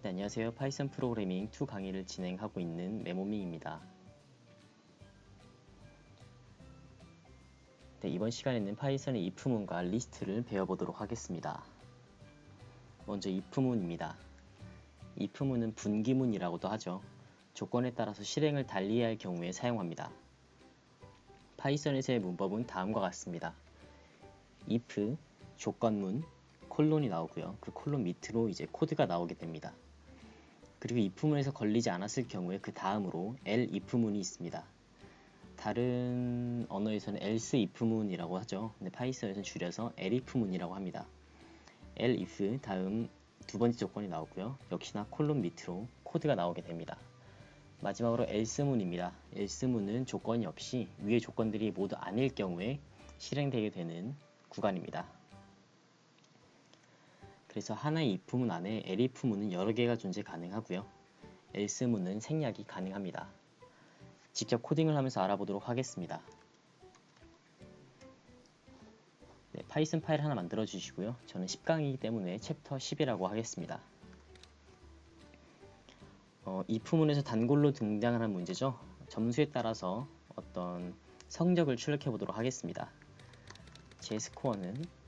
네, 안녕하세요. 파이썬 프로그래밍 2 강의를 진행하고 있는 메모밍입니다. 네, 이번 시간에는 파이썬의 if문과 리스트를 배워보도록 하겠습니다. 먼저 if문입니다. if문은 분기문이라고도 하죠. 조건에 따라서 실행을 달리해야 할 경우에 사용합니다. 파이썬에서의 문법은 다음과 같습니다. if 조건문 콜론이 나오고요. 그 콜론 밑으로 이제 코드가 나오게 됩니다. 그리고 if문에서 걸리지 않았을 경우에 그 다음으로 elif문이 있습니다. 다른 언어에서는 else if문이라고 하죠. 근데 파이썬에서는 줄여서 elif문이라고 합니다. elif 다음 두 번째 조건이 나오고요. 역시나 콜론 밑으로 코드가 나오게 됩니다. 마지막으로 else문입니다. else문은 조건이 없이 위의 조건들이 모두 아닐 경우에 실행되게 되는 구간입니다. 그래서 하나의 if문 안에 elif문은 여러 개가 존재 가능하고요. else문은 생략이 가능합니다. 직접 코딩을 하면서 알아보도록 하겠습니다. 네, 파이썬 파일 하나 만들어 주시고요. 저는 10강이기 때문에 챕터 10이라고 하겠습니다. if문에서 단골로 등장하는 문제죠. 점수에 따라서 어떤 성적을 출력해 보도록 하겠습니다. 제 스코어는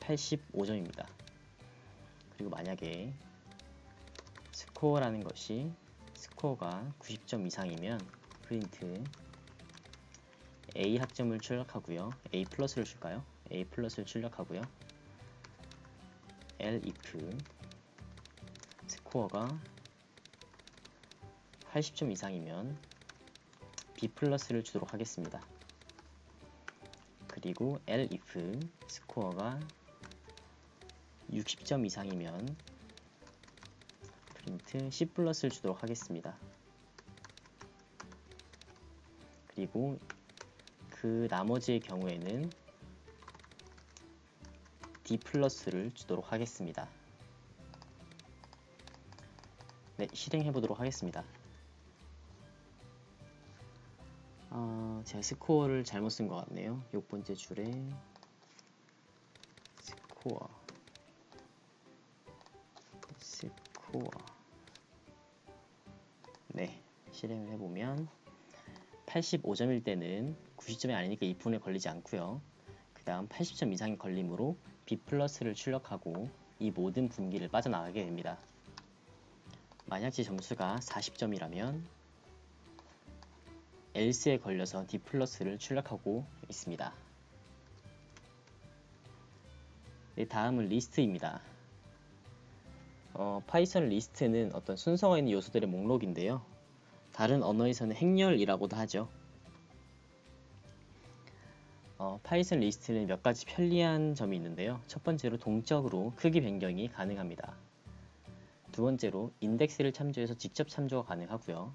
85점입니다. 그리고 만약에 스코어라는 것이 스코어가 90점 이상이면 프린트 A 학점을 출력하고요. A 플러스를 줄까요? A 플러스를 출력하고요. elif 스코어가 80점 이상이면 B 플러스를 주도록 하겠습니다. 그리고 elif 스코어가 60점 이상이면 프린트 C 플러스를 주도록 하겠습니다. 그리고 그 나머지의 경우에는 D 플러스를 주도록 하겠습니다. 네, 실행해 보도록 하겠습니다. 제가 스코어를 잘못 쓴 것 같네요. 6번째 줄에 스코어 네, 실행을 해보면 85점일 때는 90점이 아니니까 if문에 걸리지 않고요. 그 다음 80점 이상의 걸림으로 B 플러스를 출력하고 이 모든 분기를 빠져나가게 됩니다. 만약 제 점수가 40점이라면 else에 걸려서 D 플러스를 출력하고 있습니다. 네, 다음은 리스트입니다. 파이썬 리스트는 어떤 순서가 있는 요소들의 목록인데요. 다른 언어에서는 행렬이라고도 하죠. 파이썬 리스트는 몇 가지 편리한 점이 있는데요. 첫 번째로 동적으로 크기 변경이 가능합니다. 두 번째로 인덱스를 참조해서 직접 참조가 가능하고요.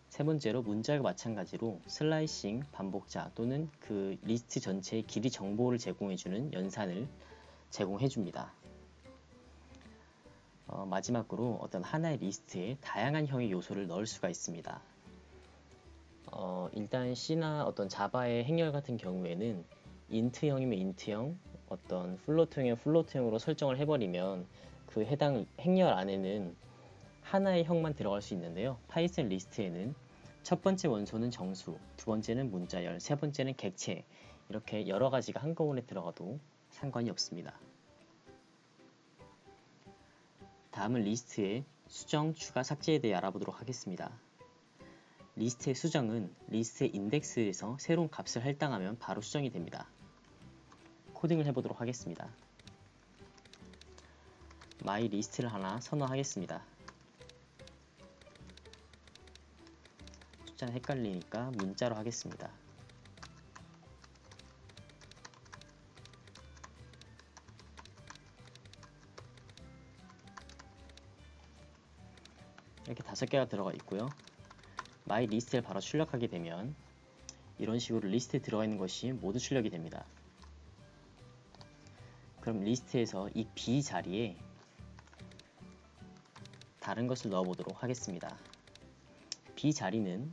세 번째로 문자와 마찬가지로 슬라이싱, 반복자 또는 그 리스트 전체의 길이 정보를 제공해주는 연산을 제공해줍니다. 마지막으로 어떤 하나의 리스트에 다양한 형의 요소를 넣을 수가 있습니다. 일단 C나 어떤 자바의 행렬 같은 경우에는 int형이면 int형, 어떤 플로트형이면 플로트형으로 설정을 해버리면 그 해당 행렬 안에는 하나의 형만 들어갈 수 있는데요. 파이썬 리스트에는 첫 번째 원소는 정수, 두 번째는 문자열, 세 번째는 객체, 이렇게 여러 가지가 한꺼번에 들어가도 상관이 없습니다. 다음은 리스트의 수정, 추가, 삭제에 대해 알아보도록 하겠습니다. 리스트의 수정은 리스트의 인덱스에서 새로운 값을 할당하면 바로 수정이 됩니다. 코딩을 해보도록 하겠습니다. my 리스트를 하나 선언하겠습니다. 숫자는 헷갈리니까 문자로 하겠습니다. 이렇게 5개가 들어가 있고요. my 리스트를 바로 출력하게 되면 이런 식으로 리스트에 들어가 있는 것이 모두 출력이 됩니다. 그럼 리스트에서 이 B 자리에 다른 것을 넣어 보도록 하겠습니다. B 자리는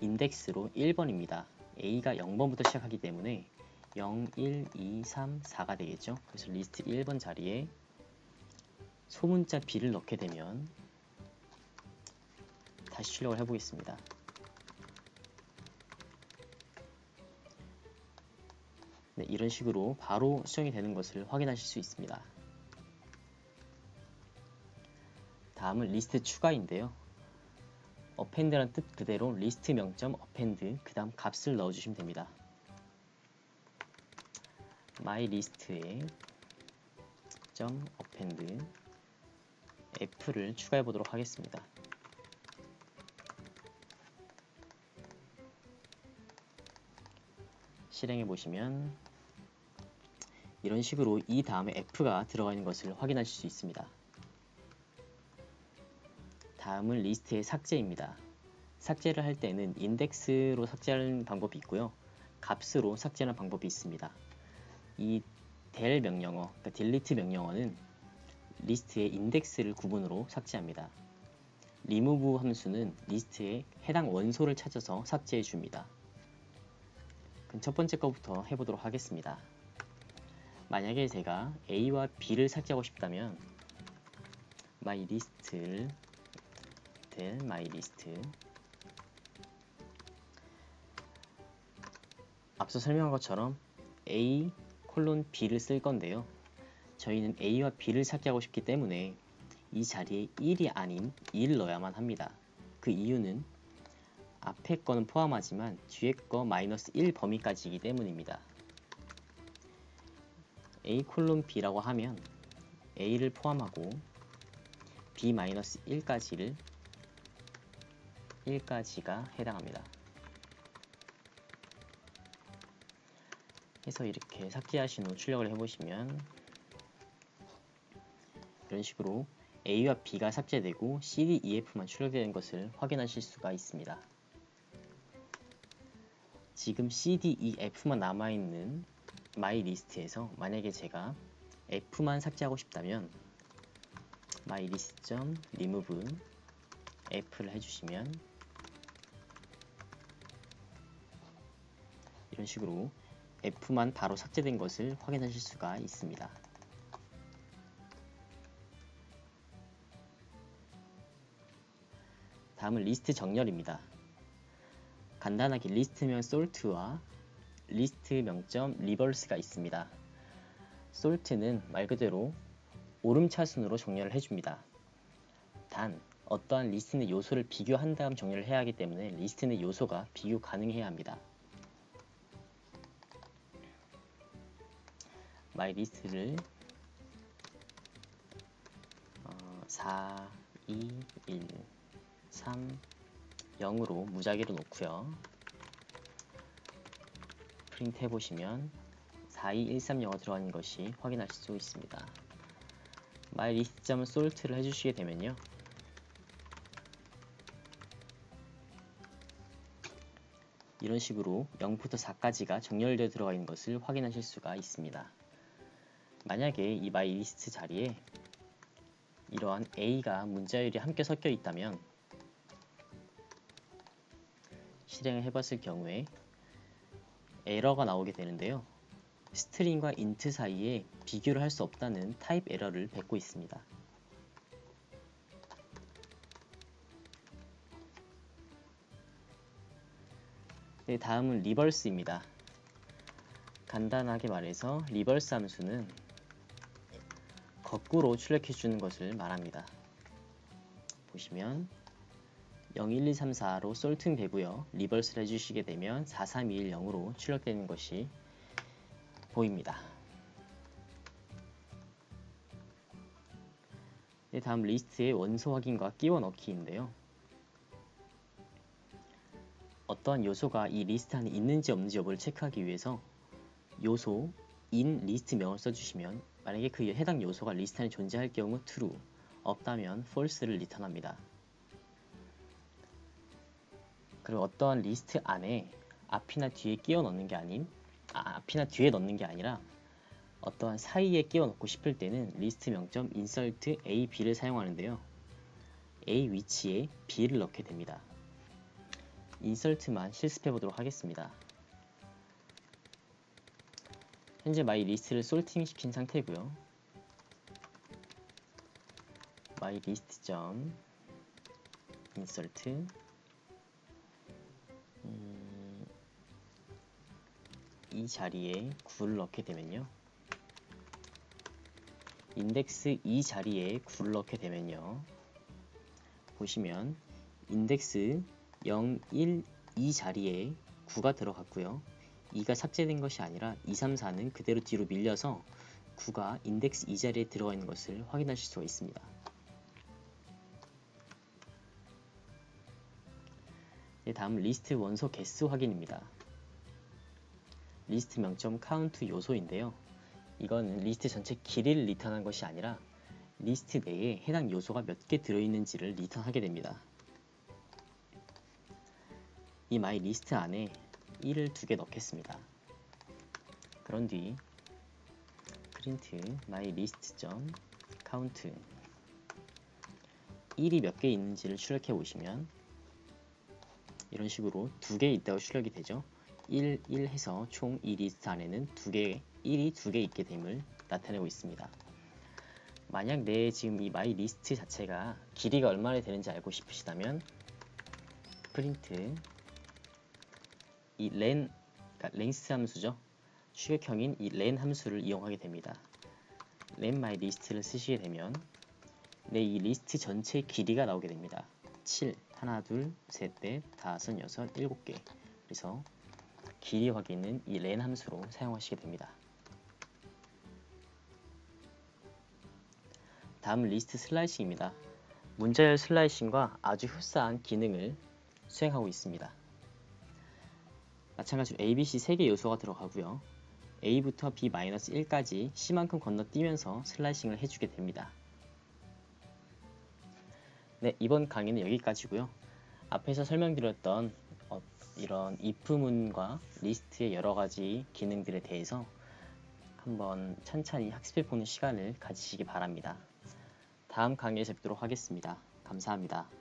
인덱스로 1번입니다. A가 0번부터 시작하기 때문에 0, 1, 2, 3, 4가 되겠죠. 그래서 리스트 1번 자리에 소문자 b를 넣게 되면 다시 출력을 해보겠습니다. 네, 이런 식으로 바로 수정이 되는 것을 확인하실 수 있습니다. 다음은 리스트 추가인데요. append라는 뜻 그대로 리스트 명점 append 그 다음 값을 넣어주시면 됩니다. myList에 .append f를 추가해 보도록 하겠습니다. 실행해 보시면 이런 식으로 이 다음에 f가 들어가 있는 것을 확인하실 수 있습니다. 다음은 리스트의 삭제입니다. 삭제를 할 때는 인덱스로 삭제하는 방법이 있고요. 값으로 삭제하는 방법이 있습니다. 이 del 명령어, 그러니까 delete 명령어는 리스트의 인덱스를 구분으로 삭제합니다. remove 함수는 리스트의 해당 원소를 찾아서 삭제해 줍니다. 그럼 첫 번째 거부터 해보도록 하겠습니다. 만약에 제가 A와 B를 삭제하고 싶다면 myList를 del myList 앞서 설명한 것처럼 A B를 쓸 건데요. 저희는 A와 B를 삭제하고 싶기 때문에 이 자리에 1이 아닌 2를 넣어야만 합니다. 그 이유는 앞에 거는 포함하지만 뒤에 거 -1 범위까지이기 때문입니다. A B라고 하면 A를 포함하고 B-1까지가 해당합니다. 해서 이렇게 삭제하신 후 출력을 해보시면 이런 식으로 A와 B가 삭제되고 CD, EF만 출력되는 것을 확인하실 수가 있습니다. 지금 CD, EF만 남아있는 myList에서 만약에 제가 F만 삭제하고 싶다면 myList.remove F를 해주시면 이런 식으로 F만 바로 삭제된 것을 확인하실 수가 있습니다. 다음은 리스트 정렬입니다. 간단하게 리스트명 sort와 리스트 명점 reverse가 있습니다. sort는 말 그대로 오름차순으로 정렬을 해줍니다. 단 어떠한 리스트 내 요소를 비교한 다음 정렬을 해야 하기 때문에 리스트 내 요소가 비교 가능해야 합니다. myList를 4, 2, 1, 3, 0으로 무작위로 놓고요. 프린트 해보시면 42130가 들어가는 것이 확인하실 수 있습니다. myList.sort를 해주시게 되면요. 이런 식으로 0부터 4까지가 정렬되어 들어가 있는 것을 확인하실 수가 있습니다. 만약에 이 myList 자리에 이러한 A가 문자열이 함께 섞여 있다면 실행을 해봤을 경우에 에러가 나오게 되는데요. 스트링과 인트 사이에 비교를 할 수 없다는 타입 에러를 뱉고 있습니다. 네, 다음은 리버스입니다. 간단하게 말해서 리버스 함수는 거꾸로 출력해 주는 것을 말합니다. 보시면 0, 1, 2, 3, 4로 솔팅 되고요. 리버스를 해주시게 되면 4, 3, 2, 1, 0으로 출력되는 것이 보입니다. 네, 다음 리스트의 원소 확인과 끼워 넣기인데요. 어떠한 요소가 이 리스트 안에 있는지 없는지 여부를 체크하기 위해서 요소 in 리스트명을 써주시면 만약에 그 해당 요소가 리스트 안에 존재할 경우 true, 없다면 false를 리턴합니다. 그리고 어떠한 리스트 안에 앞이나 뒤에 끼워 넣는 게 앞이나 뒤에 넣는 게 아니라 어떠한 사이에 끼워 넣고 싶을 때는 리스트 명점 insert a, b를 사용하는데요. a 위치에 b를 넣게 됩니다. insert만 실습해 보도록 하겠습니다. 현재 myList를 솔팅 시킨 상태고요. mylist. insert 이 자리에 9를 넣게 되면요. 인덱스 이 자리에 9를 넣게 되면요. 보시면 인덱스 0, 1, 2 자리에 9가 들어갔고요. 2가 삭제된 것이 아니라 2, 3, 4는 그대로 뒤로 밀려서 9가 인덱스 2 자리에 들어가 있는 것을 확인하실 수가 있습니다. 다음 리스트 원소 개수 확인입니다. 리스트 명점 카운트 요소인데요. 이거는 리스트 전체 길이를 리턴한 것이 아니라 리스트 내에 해당 요소가 몇 개 들어있는지를 리턴하게 됩니다. 이 myList 안에 1을 2개 넣겠습니다. 그런 뒤 print mylist.count 1이 몇 개 있는지를 출력해 보시면 이런 식으로 2개 있다고 출력이 되죠. 1, 1 해서 총 이 리스트 안에는 1이 2개 있게 됨을 나타내고 있습니다. 만약 내 지금 이 myList 자체가 길이가 얼마나 되는지 알고 싶으시다면 print 이 len, 그러니까 length 함수죠. 추격형인 이 len 함수를 이용하게 됩니다. len mylist를 쓰시게 되면 내 이 리스트 전체의 길이가 나오게 됩니다. 7, 하나, 둘, 셋, 넷, 다섯, 여섯, 7개. 그래서 길이 확인은 이 len 함수로 사용하시게 됩니다. 다음은 리스트 슬라이싱입니다. 문자열 슬라이싱과 아주 흡사한 기능을 수행하고 있습니다. 마찬가지로 A, B, C 3개 요소가 들어가고요. A부터 B-1까지 C만큼 건너뛰면서 슬라이싱을 해주게 됩니다. 네, 이번 강의는 여기까지고요. 앞에서 설명드렸던 이런 if문과 리스트의 여러가지 기능들에 대해서 한번 천천히 학습해보는 시간을 가지시기 바랍니다. 다음 강의에서 뵙도록 하겠습니다. 감사합니다.